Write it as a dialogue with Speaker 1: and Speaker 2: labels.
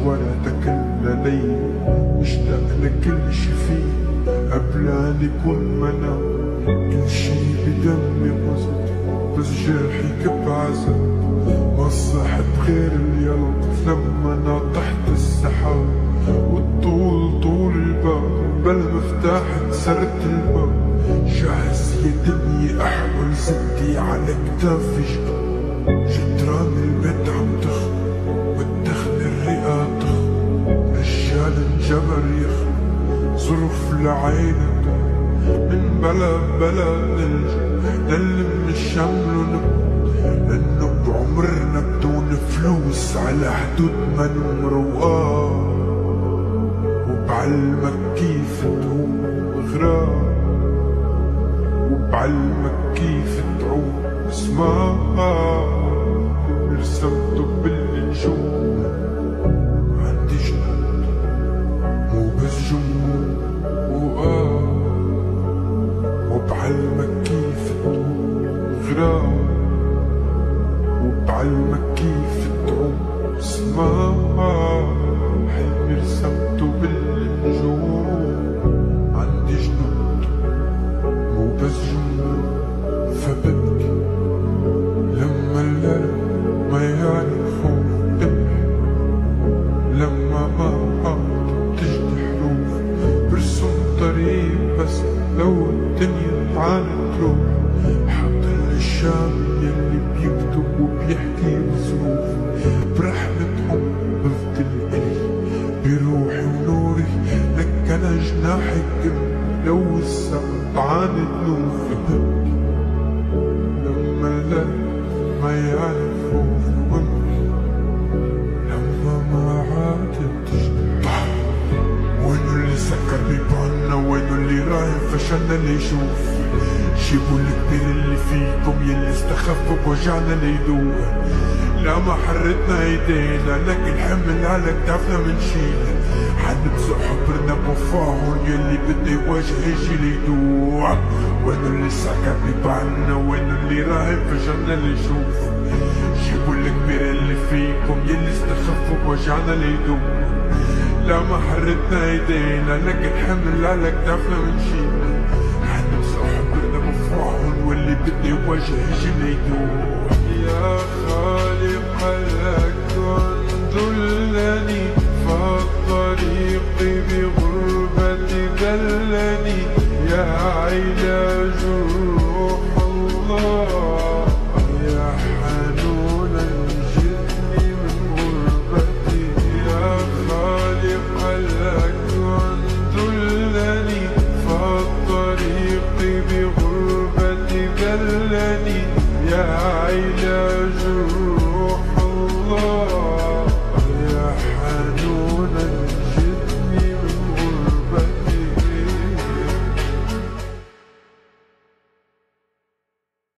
Speaker 1: ورقتك الليل، مشتاق لكل شي فيه قبل أن يكون منام. كل شي بدمي قصد بس جرحي كب عذاب، ما صحت غير اليلط لما ناطحت السحاب. والطول طول الباب بلا مفتاح كسرت الباب، جاهز يا دنيا احمل زدي على كتافي جبال. جدران البيت عم تخ والدخل الرئة تخ، رجال انجبر يخ ظروف لعينك. من بلد بلد نلم الشمل ونبكي، لأنه بعمرنا بدون فلوس على حدود ما نمرقاه. وبعلمك كيف تعوم غرام، وبعلمك كيف تعوم اسمها. رسمته بالنجوم عندي جنود مو بس جمود وبعلمك كيف تعوم غرام، وبعلمك كيف تعوم اسمها. حلمي رسمته بالنجوم عندي جنود مو بس جمود، فببكي لما الليل ما يعني خوف دمي، لما ما عاد تجدي حروف برسم طريق بس لو الدنيا تعالت تروح. حاضر الشام يلي بيكتب وبيحكي بظروف، برحلة حب بفضل إلي بروحي ونوري. لك أنا جناحي كم لو السقف عانت نوف. ببكي لما الليل ما يعرف خوف وامي، لما ما عادت تجنح. وينو اللي سكر بيباننا، وينو اللي رايح فشلنا ليشوف. جيبوا الكبير اللي فيكم يلي استخف بوجعنا ليدوق. لا ما حرتنا ايدينا لك الحمل على كتافنا منشيله. حنبزق حبرنا بوفاهم يلي بده يواجه يجي ليدوق. وينو اللي سكر بيباننا، وينو اللي رايح فشلنا ليشوف. جيبوا الكبير اللي فيكم يلي استخف بوجعنا ليدوق. لا ما حرتنا ايدينا لك الحمل على كتافنا منشيله. حنبزق حبرنا بوفاهم واللي بده يواجه يجي ليدوق. يا